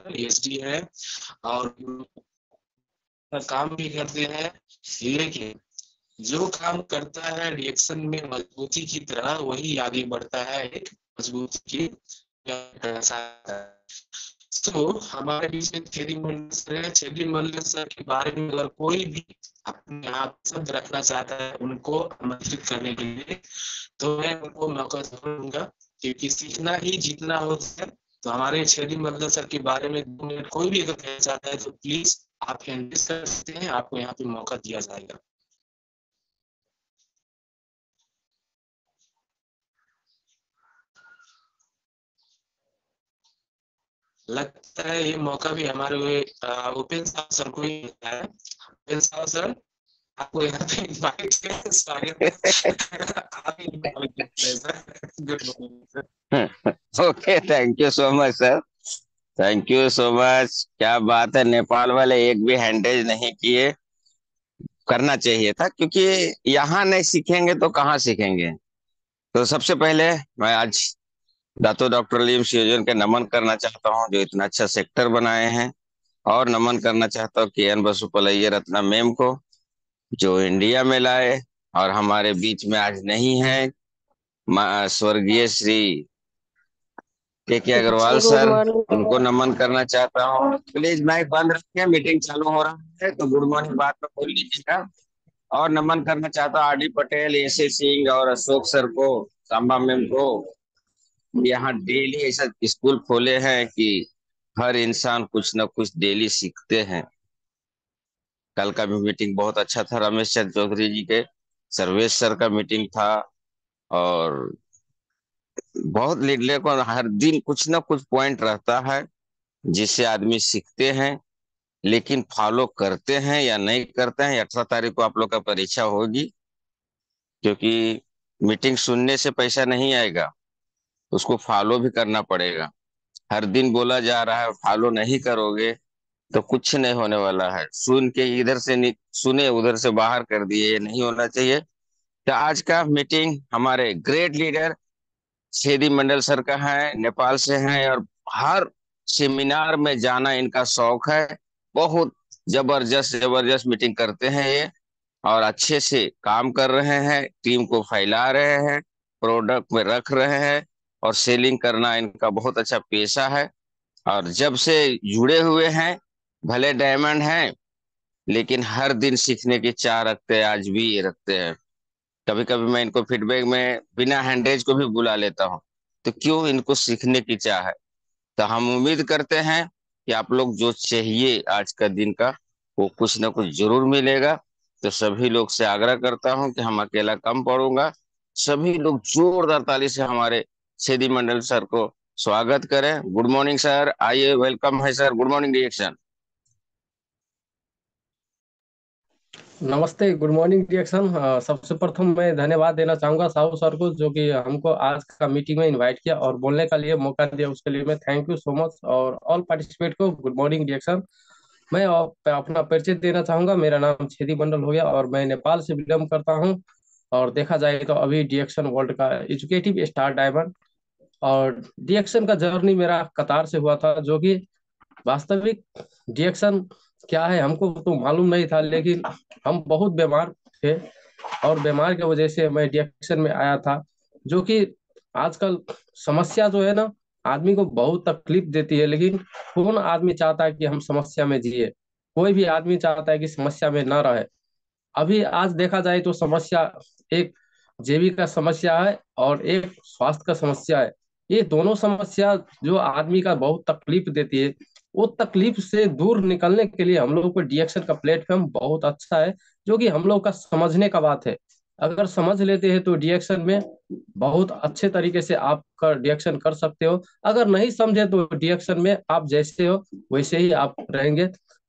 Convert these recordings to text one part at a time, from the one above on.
PhD है और काम भी करते हैं, लेकिन जो काम करता है रिएक्शन में मजबूती की तरह, वही आगे बढ़ता है एक मजबूती की। तो हमारे बीच में छेदी मंडल सर के बारे में अगर कोई भी अपने आप शब्द रखना चाहता है उनको आमंत्रित करने के लिए, तो मैं उनको मौका जरूर दूंगा, क्योंकि सीखना ही जीतना होता है। तो हमारे छेदी मंडल सर के बारे में 2 मिनट कोई भी अगर कहना चाहता है तो प्लीज आप एंट्री कर सकते हैं, आपको यहाँ पे मौका दिया जाएगा। लगता है ये मौका भी हमारे ओपन साहब सर को ही मिलता है। ओपन साहब सर, आपको यहाँ पे इनवाइट है, स्वागत आप ही good morning sir. Okay, thank you so much sir. Thank you so much. क्या बात है, नेपाल वाले एक भी हैंडेज नहीं किए। करना चाहिए था, क्योंकि यहाँ नहीं सीखेंगे तो कहाँ सीखेंगे। तो सबसे पहले मैं आज दातो डॉक्टर लीम सियोजन के नमन करना चाहता हूँ, जो इतना अच्छा सेक्टर बनाए हैं। और नमन करना चाहता हूँ KN बसुपलैया रत्ना मैम को, जो इंडिया में लाए और हमारे बीच में आज नहीं है। स्वर्गीय श्री के अग्रवाल गुड सर, मॉर्निंग। उनको नमन करना चाहता हूँ। प्लीज माइक बंद रखिए, मीटिंग चालू हो रहा है, तो गुड मॉर्निंग बात में बोल लीजिएगा। और नमन करना चाहता हूँ RD पटेल, AC सिंह और अशोक सर को, सांबा मैम को। यहाँ डेली ऐसा स्कूल खोले हैं कि हर इंसान कुछ न कुछ डेली सीखते हैं। कल का भी मीटिंग बहुत अच्छा था, रमेश चंद्र चौधरी जी के, सर्वेश सर का मीटिंग था। और बहुत लीडर को हर दिन कुछ ना कुछ पॉइंट रहता है जिससे आदमी सीखते हैं, लेकिन फॉलो करते हैं या नहीं करते हैं। 18 तारीख को आप लोग का परीक्षा होगी, क्योंकि मीटिंग सुनने से पैसा नहीं आएगा, उसको फॉलो भी करना पड़ेगा। हर दिन बोला जा रहा है, फॉलो नहीं करोगे तो कुछ नहीं होने वाला है। सुन के इधर से सुने उधर से बाहर कर दिए, ये नहीं होना चाहिए। तो आज का मीटिंग हमारे ग्रेट लीडर छेदी मंडल सर का है, नेपाल से हैं, और हर सेमिनार में जाना इनका शौक है। बहुत जबरदस्त जबरदस्त मीटिंग करते हैं ये, और अच्छे से काम कर रहे हैं, टीम को फैला रहे हैं, प्रोडक्ट में रख रहे हैं, और सेलिंग करना इनका बहुत अच्छा पेशा है। और जब से जुड़े हुए हैं, भले डायमंड हैं, लेकिन हर दिन सीखने की चाह रखते हैं, आज भी ये रखते हैं। कभी कभी मैं इनको फीडबैक में बिना हैंडेज को भी बुला लेता हूँ, तो क्यों, इनको सीखने की चाह है। तो हम उम्मीद करते हैं कि आप लोग जो चाहिए आज का दिन का, वो कुछ ना कुछ जरूर मिलेगा। तो सभी लोग से आग्रह करता हूं कि हम अकेला कम पड़ूंगा, सभी लोग जोरदार ताली से हमारे छेदी मंडल सर को स्वागत करें। गुड मॉर्निंग सर, आइए, वेलकम है सर, गुड मॉर्निंग रिएक्शन। नमस्ते, गुड मॉर्निंग रिएक्शन। सबसे प्रथम मैं धन्यवाद देना चाहूंगा साहू सर को, जो कि हमको आज का मीटिंग में इनवाइट किया और बोलने का लिए मौका दिया, उसके लिए मैं थैंक यू सो मच। और ऑल पार्टिसिपेट को गुड मॉर्निंग रिएक्शन। मैं अपना परिचय देना चाहूंगा। मेरा नाम छेदी मंडल हो गया और मैं नेपाल से बिलोंग करता हूं। और देखा जाए तो अभी डिएक्शन वर्ल्ड का एजुकेटिव स्टार डायमंड। और डिएक्शन का जर्नी मेरा कतार से हुआ था, जो कि वास्तविक डिएक्शन क्या है हमको तो मालूम नहीं था, लेकिन हम बहुत बीमार थे और बीमार की वजह से मैं डिएक्शन में आया था। जो कि आजकल समस्या जो है ना, आदमी को बहुत तकलीफ देती है, लेकिन कौन आदमी चाहता है कि हम समस्या में जिए? कोई भी आदमी चाहता है कि समस्या में ना रहे। अभी आज देखा जाए तो समस्या एक जीविका समस्या है और एक स्वास्थ्य का समस्या है। ये दोनों समस्या जो आदमी का बहुत तकलीफ देती है, वो तकलीफ से दूर निकलने के लिए हम लोग को डिएक्शन का प्लेटफॉर्म बहुत अच्छा है, जो कि हम लोग का समझने का बात है। अगर समझ लेते हैं तो डिएक्शन में बहुत अच्छे तरीके से आप कर डिएक्शन कर सकते हो। अगर नहीं समझे तो डिएक्शन में आप जैसे हो वैसे ही आप रहेंगे।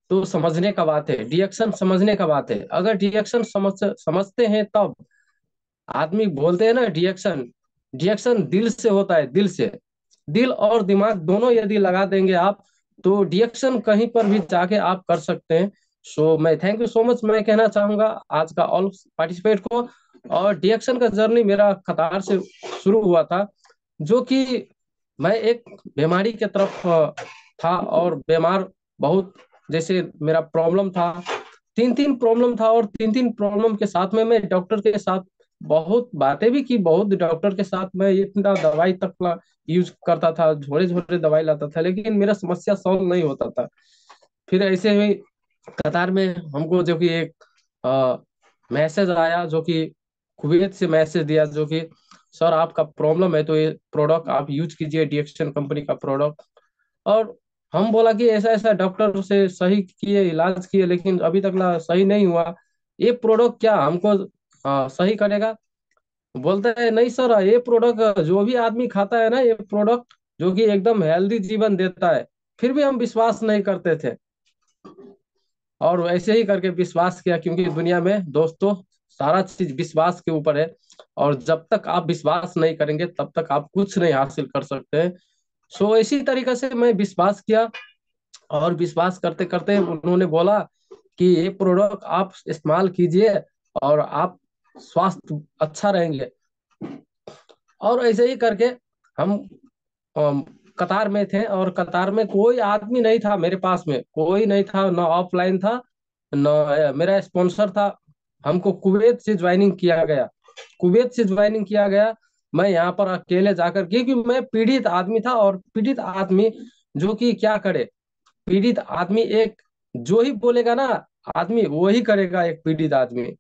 तो समझने का बात है, डिएक्शन समझने का बात है। अगर डिएक्शन समझते हैं तब आदमी बोलते हैं ना, डिएक्शन डिएक्शन दिल से होता है, दिल से। दिल और दिमाग दोनों यदि लगा देंगे आप, तो डिएक्शन कहीं पर भी जाके आप कर सकते हैं। सो मैं थैंक यू सो मच मैं कहना चाहूंगा आज का ऑल पार्टिसिपेट को। और डिएक्शन का जर्नी मेरा कतार से शुरू हुआ था, जो कि मैं एक बीमारी की तरफ था और बीमार बहुत, जैसे मेरा प्रॉब्लम था, तीन तीन प्रॉब्लम था, और तीन तीन प्रॉब्लम के साथ में मैं डॉक्टर के साथ बहुत बातें भी की, बहुत डॉक्टर के साथ मैं इतना दवाई तक यूज करता था, झोरे झोरे दवाई लाता था, लेकिन मेरा समस्या सॉल्व नहीं होता था। फिर ऐसे ही कतार में हमको जो कि एक मैसेज आया, जो कि कुवैत से मैसेज दिया, जो कि सर आपका प्रॉब्लम है तो ये प्रोडक्ट आप यूज कीजिए, डीएक्शन कंपनी का प्रोडक्ट। और हम बोला कि ऐसा ऐसा डॉक्टर से सही किए, इलाज किए, लेकिन अभी तक ला सही नहीं हुआ, ये प्रोडक्ट क्या हमको सही करेगा? बोलते हैं नहीं सर, ये प्रोडक्ट जो भी आदमी खाता है ना, ये प्रोडक्ट जो कि एकदम हेल्दी जीवन देता है। फिर भी हम विश्वास नहीं करते थे, और ऐसे ही करके विश्वास किया, क्योंकि दुनिया में दोस्तों सारा चीज विश्वास के ऊपर है, और जब तक आप विश्वास नहीं करेंगे तब तक आप कुछ नहीं हासिल कर सकते हैं। सो इसी तरीके से मैं विश्वास किया, और विश्वास करते करते उन्होंने बोला कि ये प्रोडक्ट आप इस्तेमाल कीजिए और आप स्वास्थ्य अच्छा रहेंगे। और ऐसे ही करके हम अम, कतार में थे, और कतार में कोई आदमी नहीं था, मेरे पास में कोई नहीं था, ना ऑफलाइन था, ना मेरा स्पॉन्सर था। हमको कुवैत से ज्वाइनिंग किया गया, कुवैत से ज्वाइनिंग किया गया। मैं यहाँ पर अकेले जाकर, क्योंकि मैं पीड़ित आदमी था, और पीड़ित आदमी जो कि क्या करे, पीड़ित आदमी एक जो ही बोलेगा ना, आदमी वही करेगा। एक पीड़ित आदमी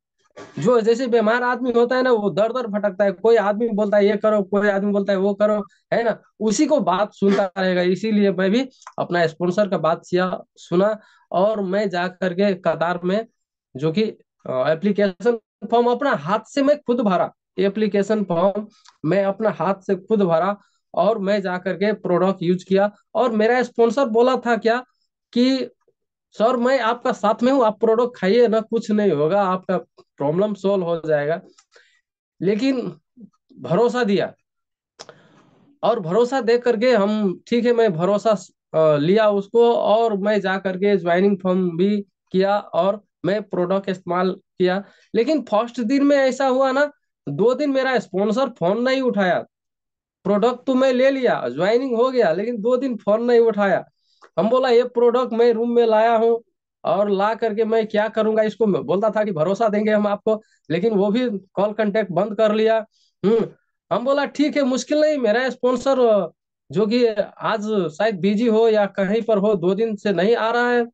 जो जैसे बीमार आदमी होता है ना, वो दर दर भटकता है, कोई आदमी बोलता है ये करो, कोई आदमी बोलता है वो करो, है ना, उसी को बात सुनता रहेगा। इसीलिए मैं भी अपना स्पॉन्सर का बात सुना, और मैं जा करके कतार में जो कि एप्लीकेशन फॉर्म अपना हाथ से मैं खुद भरा, एप्लीकेशन फॉर्म मैं अपना हाथ से खुद भरा, और मैं जा करके प्रोडक्ट यूज किया। और मेरा स्पॉन्सर बोला था क्या कि सर मैं आपका साथ में हूँ, आप प्रोडक्ट खाइए ना, कुछ नहीं होगा, आपका प्रॉब्लम सोल्व हो जाएगा। लेकिन भरोसा दिया, और भरोसा दे करके हम, ठीक है, मैं भरोसा लिया उसको, और मैं जा करके ज्वाइनिंग फॉर्म भी किया, और मैं प्रोडक्ट इस्तेमाल किया। लेकिन फर्स्ट दिन में ऐसा हुआ ना, 2 दिन मेरा स्पॉन्सर फोन नहीं उठाया। प्रोडक्ट तो मैं ले लिया, ज्वाइनिंग हो गया, लेकिन 2 दिन फोन नहीं उठाया। हम बोला ये प्रोडक्ट मैं रूम में लाया हूँ, और ला करके मैं क्या करूंगा इसको, मैं बोलता था कि भरोसा देंगे हम आपको, लेकिन वो भी कॉल कांटेक्ट बंद कर लिया। हम बोला ठीक है, मुश्किल नहीं, मेरा स्पॉन्सर जो कि आज शायद बिजी हो या कहीं पर हो, 2 दिन से नहीं आ रहा है।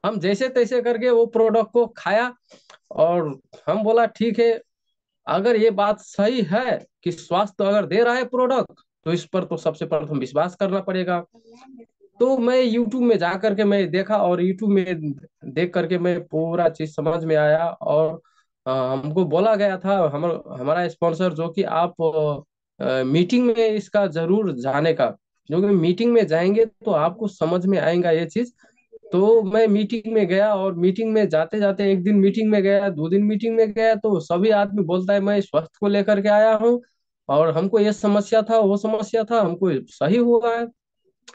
हम जैसे तैसे करके वो प्रोडक्ट को खाया, और हम बोला ठीक है, अगर ये बात सही है कि स्वास्थ्य अगर दे रहा है प्रोडक्ट, तो इस पर तो सबसे पहले विश्वास करना पड़ेगा। तो मैं यूट्यूब में जा करके मैं देखा, और यूट्यूब में देख करके मैं पूरा चीज समझ में आया। और हमको बोला गया था, हमारा स्पॉन्सर जो कि आप मीटिंग में इसका जरूर जाने का, जो कि मीटिंग में जाएंगे तो आपको समझ में आएगा ये चीज। तो मैं मीटिंग में गया, और मीटिंग में जाते जाते एक दिन मीटिंग में गया, 2 दिन मीटिंग में गया, तो सभी आदमी बोलता है मैं स्वास्थ्य को लेकर के आया हूँ, और हमको ये समस्या था, वो समस्या था, हमको सही हुआ है।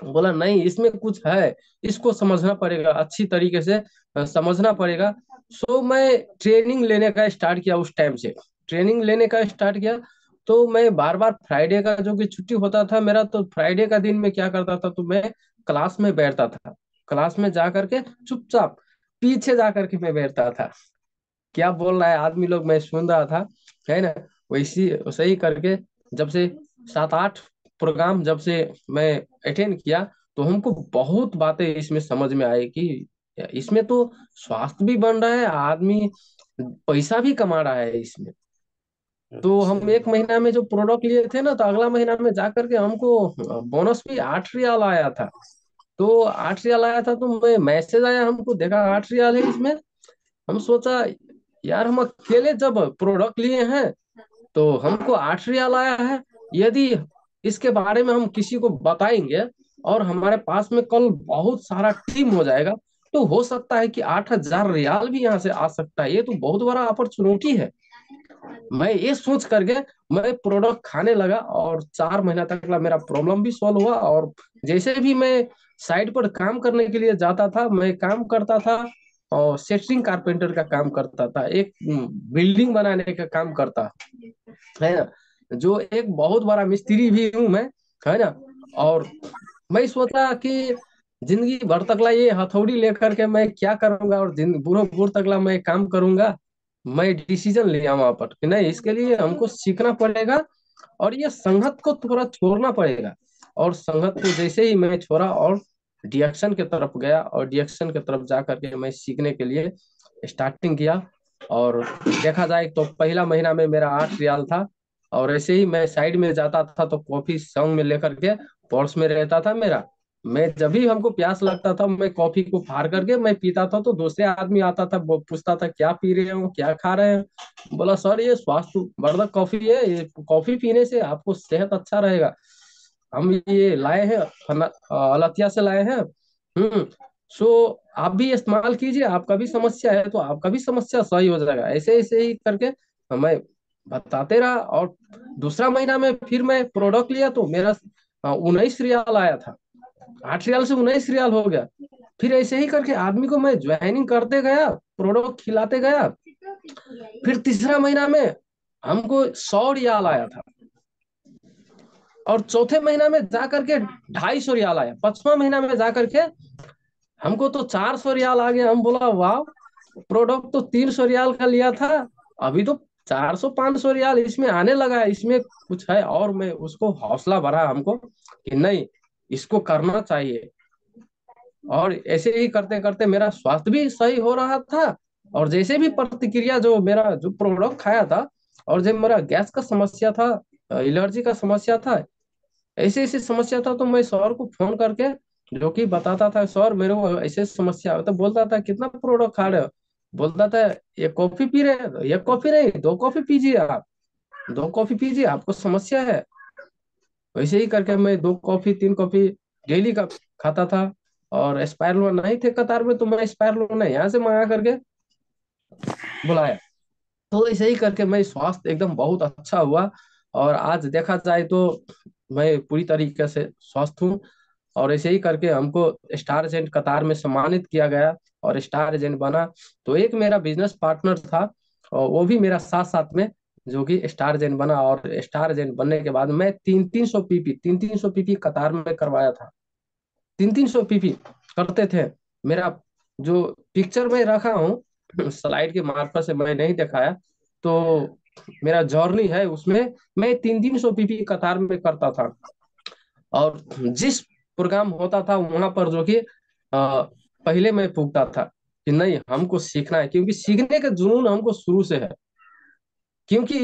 बोला नहीं, इसमें कुछ है, इसको समझना पड़ेगा, अच्छी तरीके से समझना पड़ेगा। सो मैं ट्रेनिंग लेने का स्टार्ट किया, उस टाइम से ट्रेनिंग लेने का स्टार्ट किया। तो मैं बार बार फ्राइडे का जो कि छुट्टी होता था मेरा, तो फ्राइडे का दिन में क्या करता था, तो मैं क्लास में बैठता था, क्लास में जा करके चुपचाप पीछे जा करके मैं बैठता था, क्या बोल रहा है आदमी लोग मैं सुन रहा था, है ना। वैसी वैसे ही करके जब से 7-8 प्रोग्राम जब से मैं अटेंड किया, तो हमको बहुत बातें इसमें समझ में आई कि इसमें तो स्वास्थ्य भी बन रहा है, आदमी पैसा भी कमा रहा है इसमें। तो अच्छा। हम 1 महीना में जो प्रोडक्ट लिए थे ना, तो अगला महीना में जा करके हमको बोनस भी 8 रियाल आया था। तो 8 रियाल आया था, तो मैं मैसेज आया, हमको देखा 8 रियाल है इसमें। हम सोचा यार, हम अकेले जब प्रोडक्ट लिए हैं तो हमको 8 रियाल आया है, यदि इसके बारे में हम किसी को बताएंगे, और हमारे पास में कल बहुत सारा टीम हो जाएगा, तो हो सकता है कि 8,000 रियाल भी यहाँ से आ सकता है, ये तो बहुत बड़ा अपॉर्चुनिटी है। मैं ये सोच करके मैं प्रोडक्ट खाने लगा, और 4 महीना तक मेरा प्रॉब्लम भी सॉल्व हुआ। और जैसे भी मैं साइड पर काम करने के लिए जाता था, मैं काम करता था, और सेटरिंग कारपेंटर का काम करता था, एक बिल्डिंग बनाने का काम करता है ना, जो एक बहुत बड़ा मिस्त्री भी हूँ मैं, है ना। और मैं सोचा कि जिंदगी भर तकला ये हथौड़ी लेकर के मैं क्या करूंगा, और बुढ़ो बुढ़ तकला मैं काम करूंगा। मैं डिसीजन लिया वहां पर कि नहीं, इसके लिए हमको सीखना पड़ेगा और ये संगत को थोड़ा छोड़ना पड़ेगा। और संगत को जैसे ही मैं छोड़ा और डिएक्शन की तरफ गया, और डिएक्शन की तरफ जा करके मैं सीखने के लिए स्टार्टिंग किया। और देखा जाए तो पहला महीना में मेरा 8 रियाल था। और ऐसे ही मैं साइड में जाता था तो कॉफी संग में लेकर के पर्स में रहता था मेरा। मैं जब भी हमको प्यास लगता था मैं कॉफी को फाड़ करके मैं पीता था, तो दूसरे आदमी आता था, वो पूछता था क्या पी रहे हो, क्या खा रहे हैं। बोला सर ये स्वास्थ्य वर्धक कॉफी है, ये कॉफी पीने से आपको सेहत अच्छा रहेगा। हम ये लाए हैं अलतिया से लाए हैं। सो आप भी इस्तेमाल कीजिए, आपका भी समस्या है तो आपका भी समस्या सही हो जाएगा। ऐसे ऐसे ही करके मैं बताते रहा। और दूसरा महीना में फिर मैं प्रोडक्ट लिया तो मेरा 19 रियाल आया था। 8 रियाल से 19 रियाल हो गया। फिर ऐसे ही करके आदमी को मैं ज्वाइनिंग करते गया, प्रोडक्ट खिलाते गया। फिर तीसरा महीना में हमको 100 रियाल आया था। और चौथे महीना में जाकर के 250 रियाल आया। पांचवा महीना में जाकर के हमको तो 400 रियाल आ गया। हम बोला वाह, प्रोडक्ट तो 300 रियाल का लिया था, अभी तो 400 500 रियाल इसमें आने लगा है, इसमें कुछ है। और मैं उसको हौसला बढ़ा हमको कि नहीं, इसको करना चाहिए। और ऐसे ही करते करते मेरा स्वास्थ्य भी सही हो रहा था। और जैसे भी प्रतिक्रिया जो मेरा जो प्रोडक्ट खाया था, और जब मेरा गैस का समस्या था, एलर्जी का समस्या था, ऐसे ऐसे समस्या था, तो मैं सर को फोन करके जो कि बताता था सर मेरे को ऐसे समस्या है। तो बोलता था कितना प्रोडक्ट खा रहे हो। बोलता था एक कॉफी पी रहे हैं, तो एक कॉफी नहीं 2 कॉफी पीजिए आप, 2 कॉफी पीजिए, आपको समस्या है। वैसे ही करके मैं 2 कॉफी 3 कॉफी डेली का खाता था। और एक्सपायर नहीं थे कतार में, तो मैं एक्सपायर यहाँ से मंगा करके बुलाया। तो ऐसे ही करके मैं स्वास्थ्य एकदम बहुत अच्छा हुआ। और आज देखा जाए तो मैं पूरी तरीके से स्वस्थ हूँ। और ऐसे ही करके हमको स्टार एजेंट कतार में सम्मानित किया गया और स्टार एजेंट बना। तो एक मेरा बिजनेस पार्टनर था और वो भी मेरा साथ साथ में जो कि स्टार एजेंट बना। और स्टार एजेंट बनने के बाद मैं 300 पीपी कतार में करवाया था। 300 पीपी करते थे। मेरा जो पिक्चर में रखा हूँ स्लाइड के मार्फत से मैं नहीं दिखाया, तो मेरा जर्नी है उसमें मैं 300 पीपी कतार में करता था। और जिस प्रोग्राम होता था वहां पर जो कि पहले मैं पूछता था कि नहीं हमको सीखना है, क्योंकि सीखने का जुनून हमको शुरू से है। क्योंकि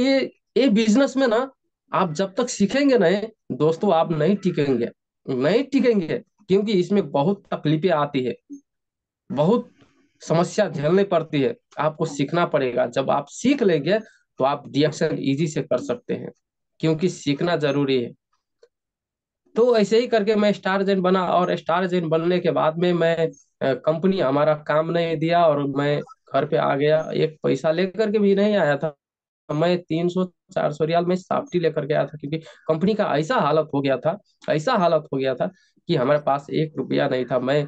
ये बिजनेस में ना आप जब तक सीखेंगे नहीं दोस्तों, आप नहीं टिकेंगे, नहीं टिकेंगे। क्योंकि इसमें बहुत तकलीफें आती है, बहुत समस्या झेलनी पड़ती है। आपको सीखना पड़ेगा, जब आप सीख लेंगे तो आप डिएक्शन इजी से कर सकते हैं, क्योंकि सीखना जरूरी है। तो ऐसे ही करके मैं स्टार एजेंट बना। और स्टार एजेंट बनने के बाद में मैं कंपनी हमारा काम नहीं दिया और मैं घर पे आ गया। एक पैसा लेकर के भी नहीं आया था मैं। 300 400 रियाल में साफ्टी लेकर के आया था, क्योंकि कंपनी का ऐसा हालत हो गया था, ऐसा हालत हो गया था कि हमारे पास 1 रुपया नहीं था। मैं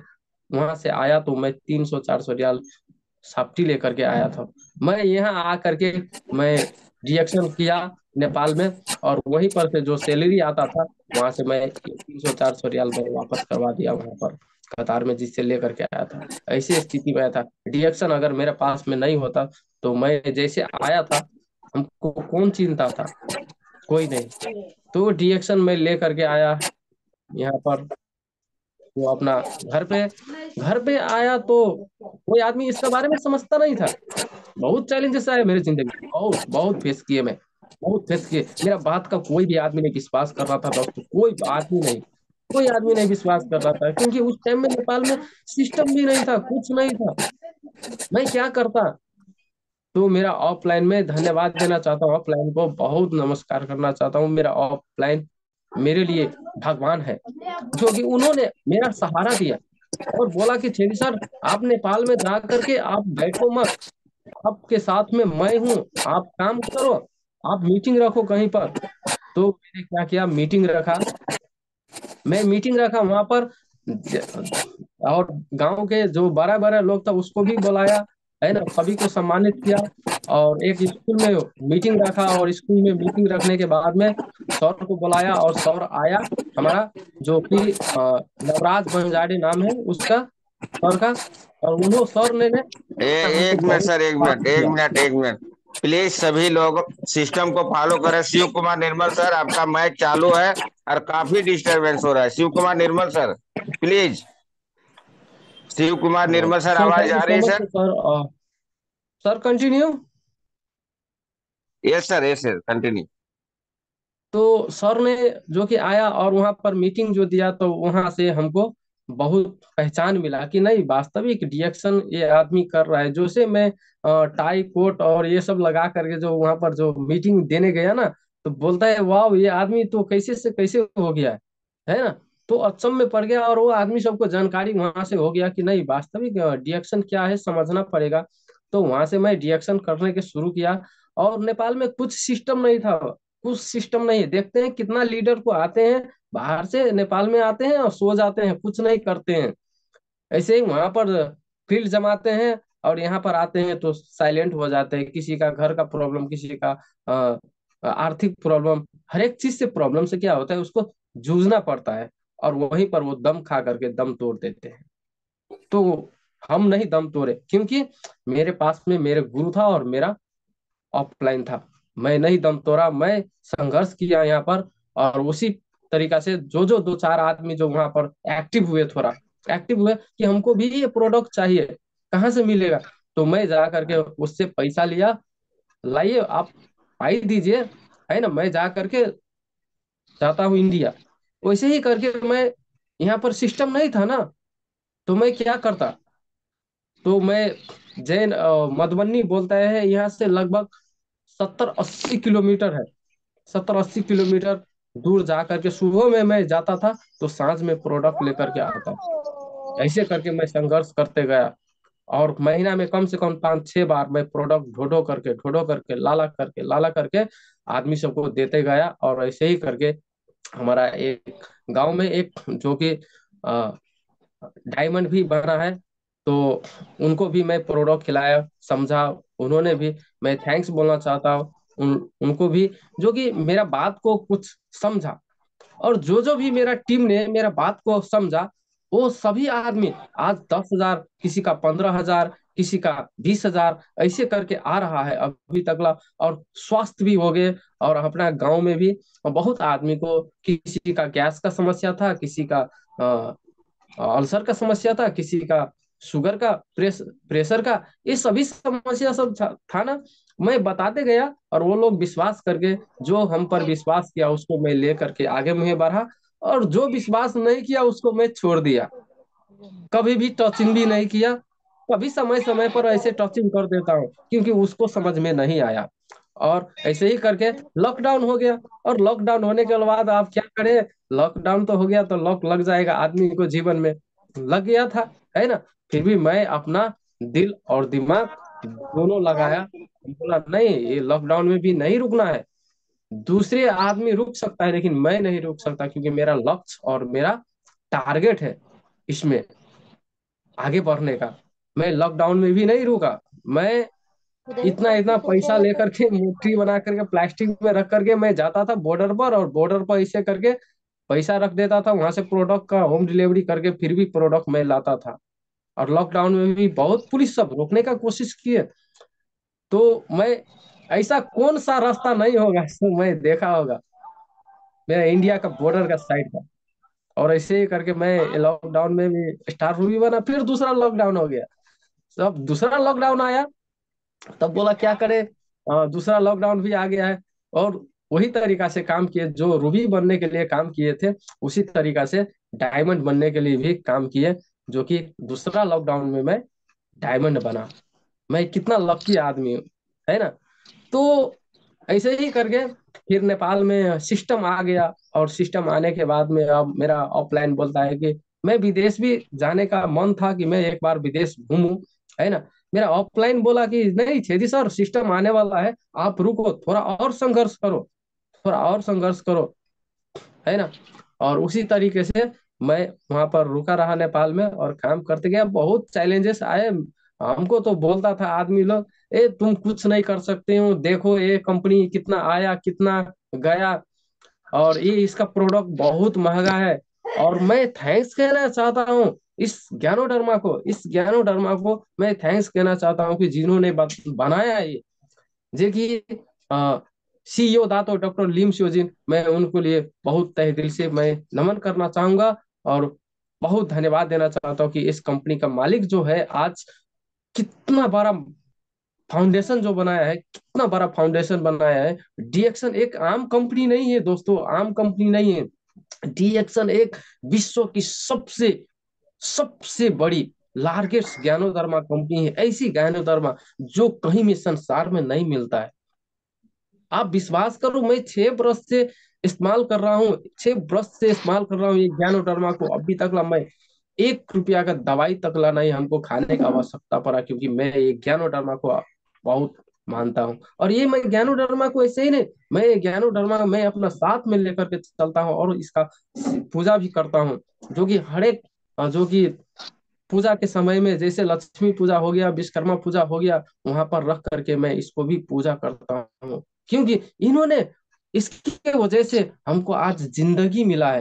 वहां से आया तो मैं 300 400 रियाल साफ्टी लेकर के आया था। मैं यहाँ आ करके मैं रिएक्शन किया नेपाल में। और वहीं पर से जो सैलरी आता था वहां से मैं 300 400 रियाल मैं वापस करवा दिया वहां पर कतार में, जिससे लेकर के आया था। ऐसी स्थिति में था। रिएक्शन अगर मेरे पास में नहीं होता तो मैं जैसे आया था, हमको कौन चिंता था, कोई नहीं। तो रिएक्शन में लेकर के आया यहाँ पर। वो अपना घर पे आया तो कोई आदमी इसके बारे में समझता नहीं था। बहुत चैलेंजेस आए मेरी जिंदगी में, बहुत बहुत फेस किए मैं, बहुत फेस किए। मेरा बात का कोई भी आदमी नहीं विश्वास कर रहा था दोस्तों, कोई आदमी नहीं, कोई आदमी नहीं विश्वास कर रहा था। क्योंकि उस टाइम में नेपाल में सिस्टम भी नहीं था, कुछ नहीं था। मैं क्या करता। तो मेरा ऑफलाइन में धन्यवाद देना चाहता हूँ, ऑफलाइन को बहुत नमस्कार करना चाहता हूँ। मेरा ऑफलाइन मेरे लिए भगवान है, जो कि उन्होंने मेरा सहारा दिया और बोला कि छेदी सर आप नेपाल में जा करके आप बैठो मत, आपके साथ में मैं हूँ, आप काम करो, आप मीटिंग रखो कहीं पर। तो मैंने क्या किया, मीटिंग रखा। मैं मीटिंग रखा वहां पर और गांव के जो बड़ा बड़ा लोग था उसको भी बुलाया। है ना, सभी को सम्मानित किया। और एक स्कूल में मीटिंग रखा, और स्कूल में मीटिंग रखने के बाद में सर को बुलाया, और सर आया हमारा, जो कि नवराज बंजारे नाम है उसका, सर का। और उन्होंने सर ने हमको एक मिनट बहुत सर, एक बात मिनट, एक किया। मिनट, एक मिनट। प्लीज सभी लोग सिस्टम को फॉलो करें। शिव कुमार निर्मल सर, आपका माइक चालू है और काफी डिस्टरबेंस हो रहा है। Shiv Kumar Nirmal sir, please. Shiv Kumar Nirmal sir, so आवाज थैंक यू आ रही सो है much sir? Sir. Sir continue. Yes sir, yes sir, continue. तो सर ने जो कि आया और वहां पर मीटिंग जो दिया, तो वहां से हमको बहुत पहचान मिला कि नहीं, वास्तविक रिएक्शन ये आदमी कर रहा है। जो से मैं टाई कोट और ये सब लगा करके जो वहां पर जो मीटिंग देने गया ना, तो बोलता है वाह, ये आदमी तो कैसे से कैसे हो गया है ना। तो अचंभ में पड़ गया, और वो आदमी सबको जानकारी वहां से हो गया कि नहीं, वास्तविक रिएक्शन क्या है समझना पड़ेगा। तो वहां से मैं रिएक्शन करने के शुरू किया। और नेपाल में कुछ सिस्टम नहीं था, कुछ सिस्टम नहीं है। देखते हैं कितना लीडर को आते हैं बाहर से, नेपाल में आते हैं और सो जाते हैं, कुछ नहीं करते हैं। ऐसे ही वहां पर फील्ड जमाते हैं, और यहाँ पर आते हैं तो साइलेंट हो जाते हैं। किसी का घर का प्रॉब्लम, किसी का आर्थिक प्रॉब्लम, हर एक चीज से प्रॉब्लम से क्या होता है, उसको जूझना पड़ता है। और वहीं पर वो दम खा करके दम तोड़ देते हैं। तो हम नहीं दम तोड़े, क्योंकि मेरे पास में मेरे गुरु था और मेरा ऑफलाइन था। मैं नहीं दम तोड़ा, मैं संघर्ष किया यहाँ पर। और उसी तरीका से जो जो दो चार आदमी जो वहां पर एक्टिव हुए, थोड़ा एक्टिव हुए कि हमको भी ये प्रोडक्ट चाहिए, कहाँ से मिलेगा। तो मैं जा करके उससे पैसा लिया, लाइए आप, पाई दीजिए, है ना। मैं जा करके जाता हूँ इंडिया। वैसे ही करके मैं, यहाँ पर सिस्टम नहीं था ना, तो मैं क्या करता। तो मैं जैन मधुबनी बोलता है, यहाँ से लगभग 70-80 किलोमीटर है। 70-80 किलोमीटर दूर जा करके सुबह में मैं जाता था, तो सांझ में प्रोडक्ट लेकर के आता। ऐसे करके मैं संघर्ष करते गया। और महीना में कम से कम 5-6 बार मैं प्रोडक्ट ढो ढो करके लाला करके आदमी सबको देते गया। और ऐसे ही करके हमारा एक गांव में एक जो कि डायमंड भी बना है, तो उनको भी मैं प्रोडक्ट खिलाया, समझा। उन्होंने भी, मैं थैंक्स बोलना चाहता हूँ उनको भी, जो कि मेरा बात को कुछ समझा। और जो जो भी मेरा टीम ने मेरा बात को समझा, वो सभी आदमी आज 10,000, किसी का 15,000, किसी का 20,000, ऐसे करके आ रहा है अभी तकला। और स्वास्थ्य भी हो गए। और अपना गांव में भी बहुत आदमी को, किसी का गैस का समस्या था, किसी का अल्सर का समस्या था, किसी का शुगर का, प्रेशर का, ये सभी समस्या सब था ना। मैं बताते गया, और वो लोग विश्वास करके, जो हम पर विश्वास किया उसको मैं ले करके आगे मुझे बढ़ा। और जो विश्वास नहीं किया उसको मैं छोड़ दिया, कभी भी टचिंग भी नहीं किया। कभी समय समय पर ऐसे टचिंग कर देता हूँ, क्योंकि उसको समझ में नहीं आया। और ऐसे ही करके लॉकडाउन हो गया। और लॉकडाउन होने के बाद आप क्या करें, लॉकडाउन तो हो गया, तो लॉक लग जाएगा आदमी को जीवन में, लग गया था, है ना। फिर भी मैं अपना दिल और दिमाग दोनों लगाया, बोला नहीं, ये लॉकडाउन में भी नहीं रुकना है। दूसरे आदमी रुक सकता है, लेकिन मैं नहीं रुक सकता, क्योंकि मेरा लक्ष्य और मेरा टारगेट है इसमें आगे बढ़ने का। मैं लॉकडाउन में भी नहीं रुका। मैं इतना इतना पैसा लेकर के, मूर्ति बना करके प्लास्टिक में रख करके मैं जाता था बॉर्डर पर, और बॉर्डर पर ऐसे करके पैसा रख देता था, वहां से प्रोडक्ट का होम डिलीवरी करके फिर भी प्रोडक्ट मैं लाता था। और लॉकडाउन में भी बहुत पुलिस सब रोकने का कोशिश किए। तो मैं, ऐसा कौन सा रास्ता नहीं होगा जो मैं देखा होगा, मेरा इंडिया का बॉर्डर का साइड का। और ऐसे ही करके मैं लॉकडाउन में भी स्टार मूवी बना, फिर दूसरा लॉकडाउन हो गया। जब दूसरा लॉकडाउन आया, तब बोला क्या करे, दूसरा लॉकडाउन भी आ गया है। और वही तरीका से काम किए, जो रूबी बनने के लिए काम किए थे, उसी तरीका से डायमंड बनने के लिए भी काम किए, जो कि दूसरा लॉकडाउन में मैं डायमंड बना। मैं कितना लकी आदमी हूँ, है ना। तो ऐसे ही करके फिर नेपाल में सिस्टम आ गया। और सिस्टम आने के बाद में अब मेरा ऑफलाइन बोलता है कि मैं विदेश भी जाने का मन था, कि मैं एक बार विदेश घूमूं, है ना। मेरा ऑफलाइन बोला कि नहीं छेदी सर, सिस्टम आने वाला है, आप रुको, थोड़ा और संघर्ष करो, थोड़ा और संघर्ष करो, है ना। और उसी तरीके से मैं वहां पर रुका रहा नेपाल में, और काम करते गया। बहुत चैलेंजेस आए, हमको तो बोलता था आदमी लोग, ए तुम कुछ नहीं कर सकते हो, देखो ये कंपनी कितना आया कितना गया, और ये इसका प्रोडक्ट बहुत महंगा है। और मैं थैंक्स कहना चाहता हूँ इस ज्ञानोडर्मा को मैं थैंक्स कहना चाहता हूँ कि जिन्होंने बनाया ये, जे कि सीईओ दातो डॉक्टर लिम श्योजिन, मैं उनको लिए बहुत तहे दिल से मैं नमन करना चाहूंगा और बहुत धन्यवाद देना चाहता हूँ कि इस कंपनी का मालिक जो है आज कितना बड़ा फाउंडेशन जो बनाया है, कितना बड़ा फाउंडेशन बनाया है। डीएक्शन एक आम कंपनी नहीं है दोस्तों, आम कंपनी नहीं है। डीएक्शन एक विश्व की सबसे सबसे बड़ी लार्जेस्ट ज्ञानोधर्मा कंपनी है, ऐसी ज्ञानोधर्मा जो कहीं भी संसार में नहीं मिलता है। आप विश्वास करो, मैं 6 वर्ष से इस्तेमाल कर रहा हूँ, 6 वर्ष से इस्तेमाल कर रहा हूँ ये ज्ञानोडर्मा को। अभी तक ला मैं 1 रुपया का दवाई तक ला नहीं हमको खाने का आवश्यकता पड़ा, क्योंकि मैं ये ज्ञानोडर्मा को बहुत मानता हूँ। और ये मैं ज्ञानोडर्मा को ऐसे ही नहीं, मैं ज्ञानोडर्मा मैं अपना साथ में लेकर के चलता हूँ और इसका पूजा भी करता हूँ। जो कि हर एक जो कि पूजा के समय में, जैसे लक्ष्मी पूजा हो गया, विश्वकर्मा पूजा हो गया, वहां पर रख करके मैं इसको भी पूजा करता हूँ, क्योंकि इन्होंने, इसकी वजह से हमको आज जिंदगी मिला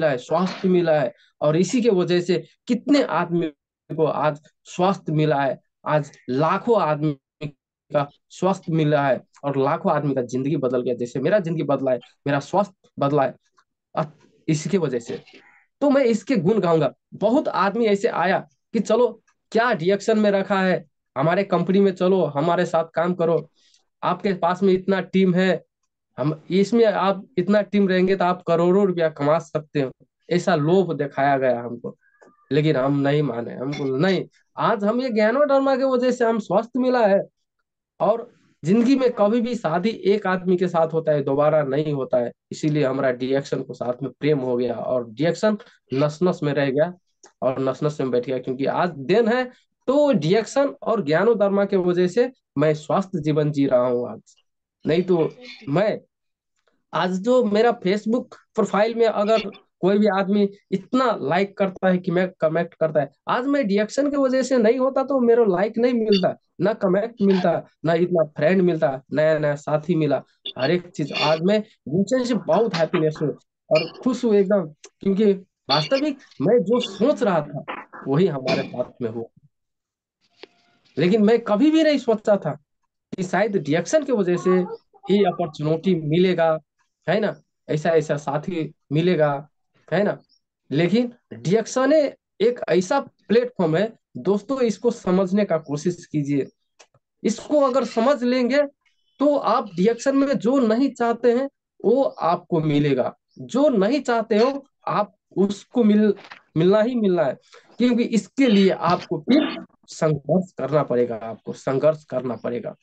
है, स्वास्थ्य मिला है। और इसी के वजह से कितने आदमी को आज स्वास्थ्य मिला है, आज लाखों आदमी का स्वास्थ्य मिला है और लाखों आदमी का जिंदगी बदल गया, जैसे मेरा जिंदगी बदला है, मेरा स्वास्थ्य बदला है इसकी वजह से। तो मैं इसके गुण गाऊंगा। बहुत आदमी ऐसे आया कि चलो क्या रिएक्शन में रखा है, हमारे कंपनी में चलो, हमारे साथ काम करो, आपके पास में इतना टीम है, हम इसमें आप इतना टीम रहेंगे तो आप करोड़ों रुपया कमा सकते हो, ऐसा लोभ दिखाया गया हमको। लेकिन हम नहीं माने, हमको नहीं। आज हम ये ज्ञानों की वजह से हम स्वस्थ मिला है। और जिंदगी में कभी भी शादी एक आदमी के साथ होता है, दोबारा नहीं होता है, इसीलिए हमारा डिएक्शन को साथ में प्रेम हो गया और डिएक्शन नस नस में रह गया और नस नस में बैठ गया, क्योंकि आज दिन है। तो डिएक्शन और ज्ञानोदर्मा की वजह से मैं स्वस्थ जीवन जी रहा हूँ आज। नहीं तो मैं आज जो मेरा फेसबुक प्रोफाइल में अगर कोई भी आदमी इतना लाइक करता है कि मैं कमेंट करता है, आज मैं रिएक्शन की वजह से नहीं होता तो मेरा लाइक नहीं मिलता, ना कमेंट मिलता, ना इतना फ्रेंड मिलता, नया नया साथी मिला, हर एक चीज। आज मैं रिएक्शन से बहुत हैप्पीनेस हूँ और खुश हूँ एकदम, क्योंकि वास्तविक मैं जो सोच रहा था वही हमारे साथ में हुआ। लेकिन मैं कभी भी नहीं सोचा था कि शायद रिएक्शन की वजह से ये अपॉर्चुनिटी मिलेगा, है ना, ऐसा ऐसा साथी मिलेगा, है ना। लेकिन रिएक्शन एक ऐसा प्लेटफॉर्म है दोस्तों, इसको समझने का कोशिश कीजिए। इसको अगर समझ लेंगे तो आप रिएक्शन में जो नहीं चाहते हैं वो आपको मिलेगा, जो नहीं चाहते हो आप उसको मिलना ही मिलना है। क्योंकि इसके लिए आपको फिर संघर्ष करना पड़ेगा, आपको संघर्ष करना पड़ेगा।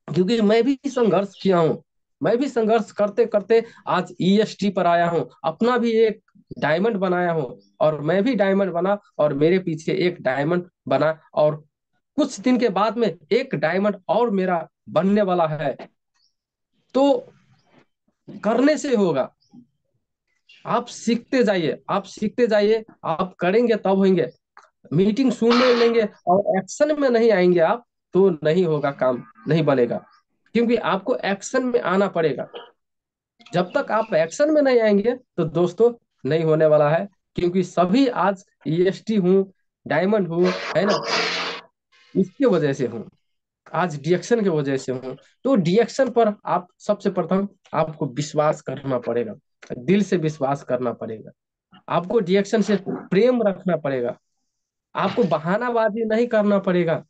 क्योंकि मैं भी संघर्ष किया हूँ, मैं भी संघर्ष करते करते आज ईएसटी पर आया हूँ, अपना भी एक डायमंड बनाया हूँ। और मैं भी डायमंड बना और मेरे पीछे एक डायमंड बना, और कुछ दिन के बाद में एक डायमंड और मेरा बनने वाला है। तो करने से होगा, आप सीखते जाइए, आप सीखते जाइए, आप करेंगे तब होंगे। मीटिंग सुनने लेंगे और एक्शन में नहीं आएंगे आप, तो नहीं होगा, काम नहीं बनेगा। क्योंकि आपको एक्शन में आना पड़ेगा। जब तक आप एक्शन में नहीं आएंगे तो दोस्तों नहीं होने वाला है। क्योंकि सभी आज ईएसटी हूँ, डायमंड हूँ, है ना, इसके वजह से हूँ, आज डिएक्शन की वजह से हूँ। तो डिएक्शन पर आप सबसे प्रथम आपको विश्वास करना पड़ेगा, दिल से विश्वास करना पड़ेगा। आपको डिएक्शन से प्रेम रखना पड़ेगा, आपको बहानाबाजी नहीं करना पड़ेगा,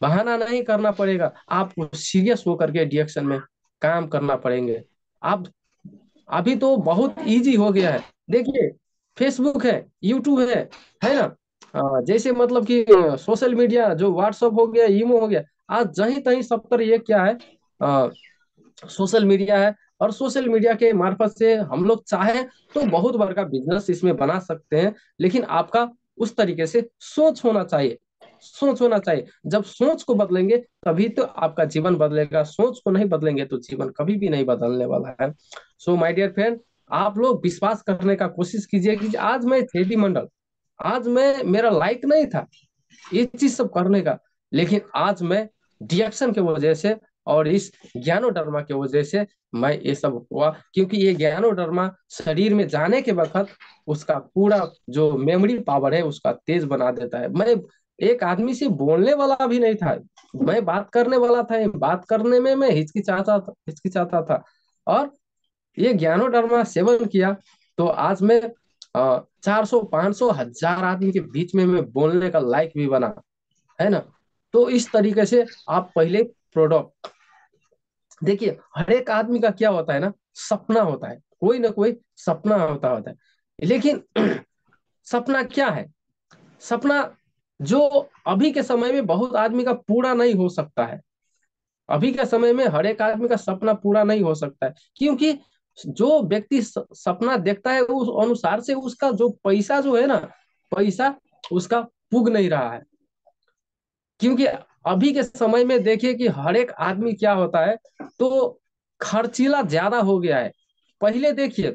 बहाना नहीं करना पड़ेगा, आपको सीरियस होकर के डिएक्शन में काम करना पड़ेंगे। आप अभी तो बहुत इजी हो गया है, देखिए फेसबुक है, यूट्यूब है ना। जैसे मतलब कि सोशल मीडिया जो व्हाट्सअप हो गया, ईमो हो गया, आज जहीं तहीं सब पर ये क्या है, सोशल मीडिया है। और सोशल मीडिया के मार्फत से हम लोग चाहे तो बहुत बड़ा बिजनेस इसमें बना सकते हैं। लेकिन आपका उस तरीके से सोच होना चाहिए, सोच होना चाहिए। जब सोच को बदलेंगे तभी तो आपका जीवन बदलेगा, सोच को नहीं बदलेंगे तो जीवन कभी भी नहीं बदलने वाला है। सो माय डियर फ्रेंड, आप लोग विश्वास करने का कोशिश कीजिए कि आज मैं थेडी मंडल, आज मैं, मेरा लाइक नहीं था, ये चीज सब करने का। लेकिन आज मैं डिएक्शन की वजह से और इस ज्ञानोडर्मा की वजह से मैं ये सब हुआ, क्योंकि ये ज्ञानोडर्मा शरीर में जाने के वक्त उसका पूरा जो मेमोरी पावर है उसका तेज बना देता है। मैं एक आदमी से बोलने वाला भी नहीं था, मैं बात करने वाला था, बात करने में मैं हिचकिचाता था। और ये ज्ञानोडर्मा सेवन किया तो आज मैं 400 500 1000 आदमी के बीच में मैं बोलने का लायक भी बना, है ना। तो इस तरीके से आप पहले प्रोडक्ट देखिए, हर एक आदमी का क्या होता है ना, सपना होता है, कोई ना कोई सपना होता है। लेकिन सपना क्या है? सपना जो अभी के समय में बहुत आदमी का पूरा नहीं हो सकता है। अभी के समय में हर एक आदमी का सपना पूरा नहीं हो सकता है, क्योंकि जो व्यक्ति सपना देखता है उस अनुसार से उसका जो पैसा जो है ना, पैसा उसका पुग नहीं रहा है। क्योंकि अभी के समय में देखिए कि हर एक आदमी क्या होता है, तो खर्चीला ज्यादा हो गया है। पहले देखिए,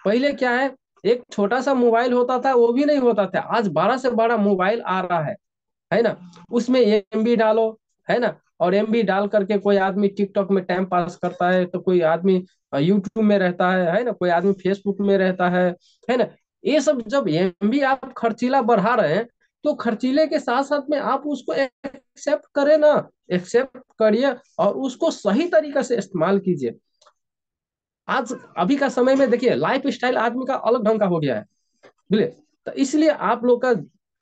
पहले क्या है, एक छोटा सा मोबाइल होता था, वो भी नहीं होता था, आज बड़ा से बड़ा मोबाइल आ रहा है ना। उसमें एमबी डालो, है ना, और एमबी डाल करके कोई आदमी टिकटॉक में टाइम पास करता है, तो कोई आदमी यूट्यूब में रहता है ना, कोई आदमी फेसबुक में रहता है ना। ये सब जब एमबी आप खर्चीला बढ़ा रहे हैं, तो खर्चीले के साथ साथ में आप उसको एक्सेप्ट करें ना, एक्सेप्ट करिए और उसको सही तरीके से इस्तेमाल कीजिए। आज अभी का समय में देखिए लाइफ स्टाइल आदमी का अलग ढंग का हो गया है, बोले, तो इसलिए आप लोग का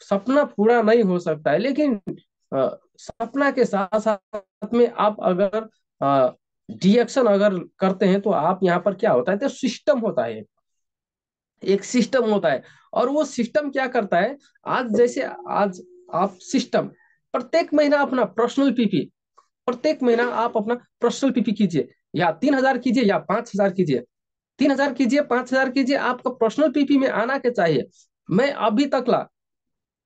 सपना पूरा नहीं हो सकता है। लेकिन सपना के साथ साथ में आप अगर डिएक्शन अगर करते हैं, तो आप यहाँ पर क्या होता है, तो सिस्टम होता है, एक सिस्टम होता है। और वो सिस्टम क्या करता है, आज जैसे आज आप सिस्टम प्रत्येक महीना अपना पर्सनल पीपी, प्रत्येक महीना आप अपना पर्सनल पीपी कीजिए, या 3000 कीजिए या 5000 कीजिए, 3000 कीजिए 5000 कीजिए, आपका पर्सनल पीपी में आना के चाहिए। मैं अभी तक ला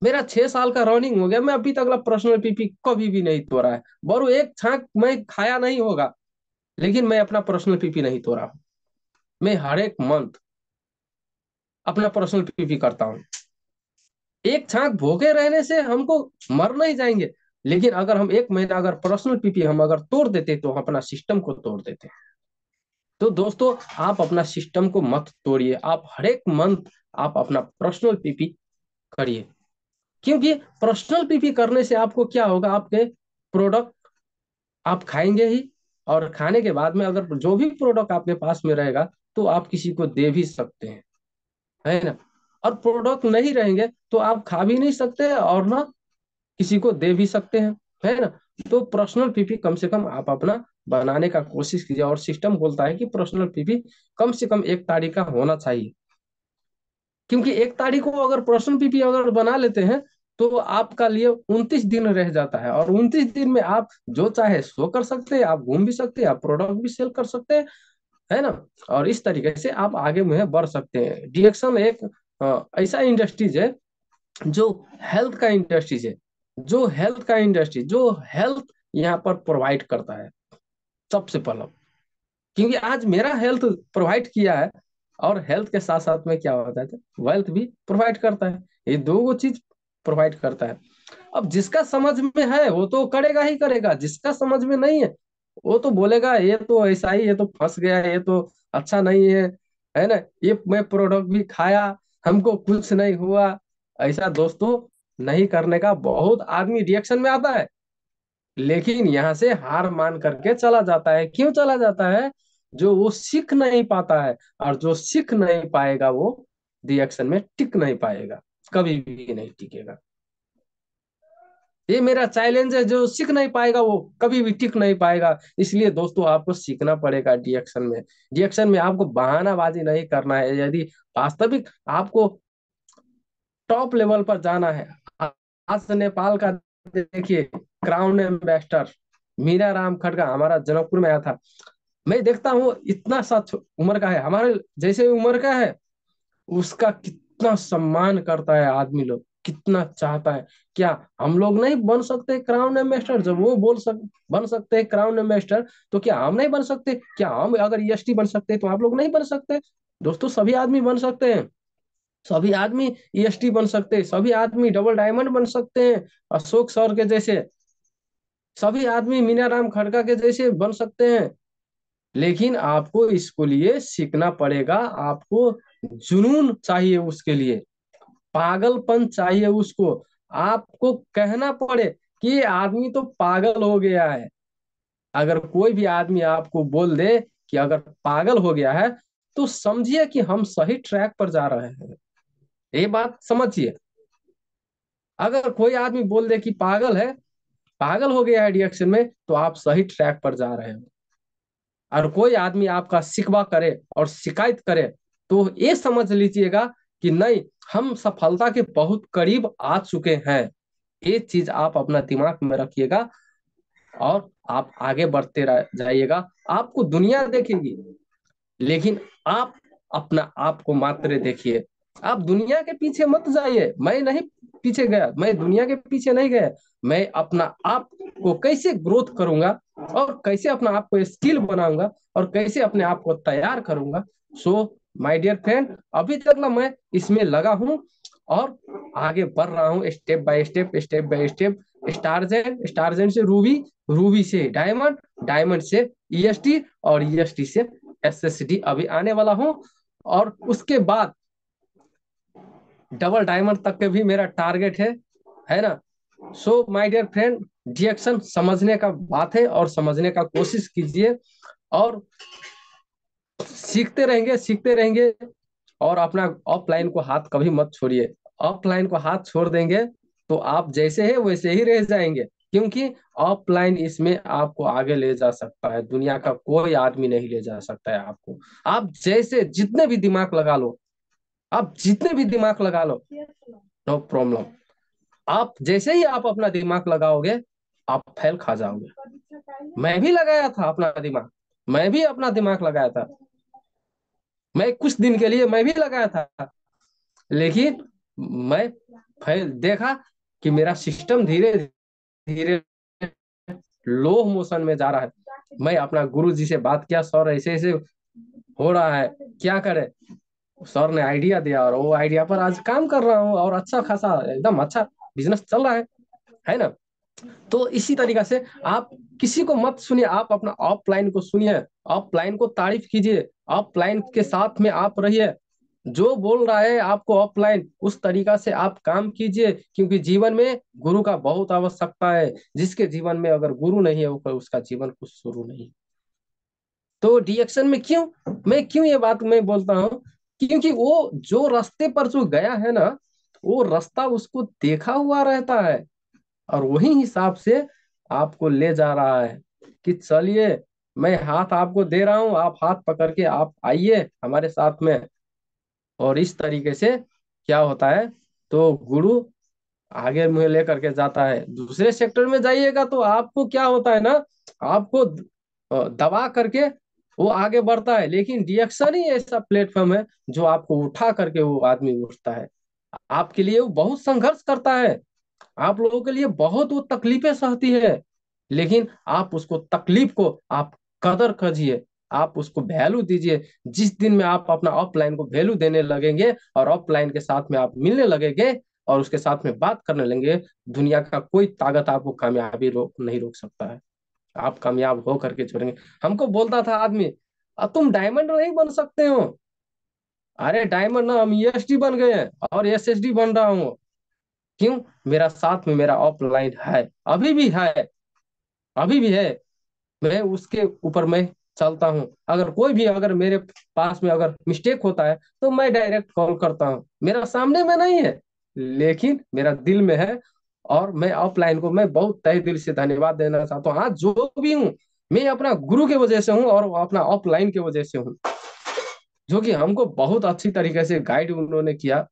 मेरा 6 साल का रनिंग हो गया, मैं अभी तक ला पर्सनल पीपी कभी भी नहीं तोड़ा है। बरू एक छाक मैं खाया नहीं होगा, लेकिन मैं अपना पर्सनल पीपी नहीं तोड़ा हूं। मैं हर एक मंथ अपना पर्सनल पीपी करता हूँ। एक छाक भूखे रहने से हमको मर नहीं जाएंगे, लेकिन अगर हम एक महीना अगर पर्सनल पीपी हम अगर तोड़ देते, तो हम अपना सिस्टम को तोड़ देते। तो दोस्तों, आप अपना सिस्टम को मत तोड़िए, आप हर एक मंथ आप अपना पर्सनल पीपी करिए। क्योंकि पर्सनल पीपी करने से आपको क्या होगा, आपके प्रोडक्ट आप खाएंगे ही, और खाने के बाद में अगर जो भी प्रोडक्ट आपके पास में रहेगा, तो आप किसी को दे भी सकते हैं, है ना। और प्रोडक्ट नहीं रहेंगे तो आप खा भी नहीं सकते और ना किसी को दे भी सकते हैं, है ना। तो पर्सनल पीपी कम से कम आप अपना बनाने का कोशिश कीजिए, और सिस्टम बोलता है कि पर्सनल पीपी कम से कम 1 तारीख का होना चाहिए। क्योंकि 1 तारीख को अगर पर्सनल पीपी अगर बना लेते हैं, तो आपका लिए 29 दिन रह जाता है, और 29 दिन में आप जो चाहे सो कर सकते हैं, आप घूम भी सकते हैं, आप प्रोडक्ट भी सेल कर सकते हैं, है ना। और इस तरीके से आप आगे में बढ़ सकते हैं। डिएक्शन एक ऐसा इंडस्ट्रीज है जो हेल्थ का इंडस्ट्रीज है, जो हेल्थ यहाँ पर प्रोवाइड करता है सबसे पहले। क्योंकि आज मेरा हेल्थ प्रोवाइड किया है, और हेल्थ के साथ साथ में क्या होता है, वेल्थ भी प्रोवाइड करता है, ये दो चीज प्रोवाइड करता है। अब जिसका समझ में है वो तो करेगा ही करेगा, जिसका समझ में नहीं है वो तो बोलेगा ये तो ऐसा ही, ये तो फंस गया है, ये तो अच्छा नहीं है ना, ये मैं प्रोडक्ट भी खाया, हमको कुछ नहीं हुआ। ऐसा दोस्तों नहीं करने का। बहुत आदमी रिएक्शन में आता है, लेकिन यहाँ से हार मान करके चला जाता है। क्यों चला जाता है? जो वो सीख नहीं पाता है, और जो सीख नहीं पाएगा वो रिएक्शन में टिक नहीं पाएगा, कभी भी नहीं टिकेगा। ये मेरा चैलेंज है, जो सीख नहीं पाएगा वो कभी भी टिक नहीं पाएगा। इसलिए दोस्तों आपको सीखना पड़ेगा रिएक्शन में। रिएक्शन में आपको बहानाबाजी नहीं करना है। यदि वास्तविक आपको टॉप लेवल पर जाना है, आज नेपाल का देखिए क्राउन एम्बेसडर मीरा राम खड़गा हमारा जनकपुर में आया था। मैं देखता हूँ इतना सा उम्र का है, हमारे जैसे उम्र का है, उसका कितना सम्मान करता है आदमी लोग, कितना चाहता है। क्या हम लोग नहीं बन सकते क्राउन एम्बेसडर? जब वो बन सकते हैं क्राउन एम्बेसडर, तो क्या हम नहीं बन सकते? क्या हम अगर ईएसटी बन सकते हैं, तो आप लोग नहीं बन सकते? दोस्तों सभी आदमी बन सकते हैं। सभी आदमी ईएसटी बन सकते हैं, सभी आदमी डबल डायमंड बन सकते हैं अशोक सर के जैसे, सभी आदमी मीना राम खड़का के जैसे बन सकते हैं। लेकिन आपको इसको लिए सीखना पड़ेगा, आपको जुनून चाहिए उसके लिए, पागलपन चाहिए उसको, आपको कहना पड़े कि ये आदमी तो पागल हो गया है। अगर कोई भी आदमी आपको बोल दे कि अगर पागल हो गया है, तो समझिए कि हम सही ट्रैक पर जा रहे हैं, ये बात समझिए। अगर कोई आदमी बोल दे कि पागल है, पागल हो गया है डिएक्शन में, तो आप सही ट्रैक पर जा रहे हैं। और कोई आदमी आपका शिकवा करे और शिकायत करे, तो ये समझ लीजिएगा कि नहीं, हम सफलता के बहुत करीब आ चुके हैं। ये चीज आप अपना दिमाग में रखिएगा और आप आगे बढ़ते जाइएगा। आपको दुनिया देखेगी, लेकिन आप अपना आप को मात्र देखिए। आप दुनिया के पीछे मत जाइए, मैं नहीं पीछे गया, मैं दुनिया के पीछे नहीं गया। मैं अपना आप को कैसे ग्रोथ करूंगा और कैसे अपना आप को स्किल बनाऊंगा और कैसे अपने आप को तैयार करूंगा। सो माय डियर फ्रेंड, अभी तक ना मैं इसमें लगा हूं और आगे बढ़ रहा हूँ step by step, step by step. स्टारजेंट, स्टारजेंट से रूबी, रूबी से डायमंड, डायमंड से ईएसटी और ईएसटी से एसएसडी अभी आने वाला हूं। और उसके बाद डबल डायमंड तक के भी मेरा टारगेट है ना। सो माय डियर फ्रेंड, डिएक्शन समझने का बात है और समझने का कोशिश कीजिए और सीखते रहेंगे, सीखते रहेंगे। और अपना ऑफलाइन को हाथ कभी मत छोड़िए। ऑफलाइन को हाथ छोड़ देंगे तो आप जैसे है वैसे ही रह जाएंगे, क्योंकि ऑफलाइन इसमें आपको आगे ले जा सकता है, दुनिया का कोई आदमी नहीं ले जा सकता है आपको। आप जैसे जितने भी दिमाग लगा लो, आप जितने भी दिमाग लगा लो, नो प्रॉब्लम। आप जैसे ही आप अपना दिमाग लगाओगे, आप फेल खा जाओगे। मैं भी लगाया था अपना दिमाग, मैं भी अपना दिमाग लगाया था, मैं कुछ दिन के लिए मैं भी लगाया था, लेकिन मैं फेल देखा कि मेरा सिस्टम धीरे धीरे लो मोशन में जा रहा है। मैं अपना गुरु जी से बात किया, सर ऐसे ऐसे हो रहा है, क्या करे। सर ने आइडिया दिया और वो आइडिया पर आज काम कर रहा हूँ और अच्छा खासा एकदम अच्छा बिजनेस चल रहा है ना। तो इसी तरीका से आप किसी को मत सुनिए, आप अपना ऑफलाइन को सुनिए, ऑफलाइन को तारीफ कीजिए, ऑफलाइन के साथ में आप रहिए। जो बोल रहा है आपको ऑफलाइन, उस तरीका से आप काम कीजिए, क्योंकि जीवन में गुरु का बहुत आवश्यकता है। जिसके जीवन में अगर गुरु नहीं है, वो उसका जीवन कुछ शुरू नहीं। तो डिएक्शन में क्यों ये बात मैं बोलता हूँ, क्योंकि वो जो रास्ते पर जो गया है ना, वो रास्ता उसको देखा हुआ रहता है और वही हिसाब से आपको ले जा रहा है कि चलिए मैं हाथ आपको दे रहा हूँ, आप हाथ पकड़ के आप आइए हमारे साथ में। और इस तरीके से क्या होता है, तो गुरु आगे मुझे लेकर के जाता है। दूसरे सेक्टर में जाइएगा तो आपको क्या होता है ना, आपको दबा करके वो आगे बढ़ता है। लेकिन डिएक्शन ही ऐसा प्लेटफॉर्म है जो आपको उठा करके वो आदमी उठता है। आपके लिए वो बहुत संघर्ष करता है, आप लोगों के लिए बहुत वो तकलीफें सहती है, लेकिन आप उसको तकलीफ को आप कदर कीजिए, आप उसको वैल्यू दीजिए। जिस दिन में आप अपना ऑफलाइन को वैल्यू देने लगेंगे और ऑफलाइन के साथ में आप मिलने लगेंगे और उसके साथ में बात करने लगेंगे, दुनिया का कोई ताकत आपको कामयाबी नहीं रोक सकता है। आप कामयाब हो करके छोड़ेंगे। हमको बोलता था आदमी, अब तुम डायमंड नहीं बन सकते हो। अरे डायमंड ना, हम ईएसडी बन गए हैं और एसएसडी बन रहा हूँ। क्यों? मेरा साथ में मेरा ऑफलाइन है, अभी भी है, अभी भी है। मैं उसके ऊपर मैं चलता हूँ। अगर कोई भी अगर मेरे पास में अगर मिस्टेक होता है, तो मैं डायरेक्ट कॉल करता हूँ। मेरा सामने में नहीं है, लेकिन मेरा दिल में है। और मैं ऑफलाइन को मैं बहुत तहे दिल से धन्यवाद देना चाहता हूँ। आज जो भी हूँ, मैं अपना गुरु के वजह से हूँ और अपना ऑफलाइन के वजह से हूँ, जो कि हमको बहुत अच्छी तरीके से गाइड उन्होंने किया।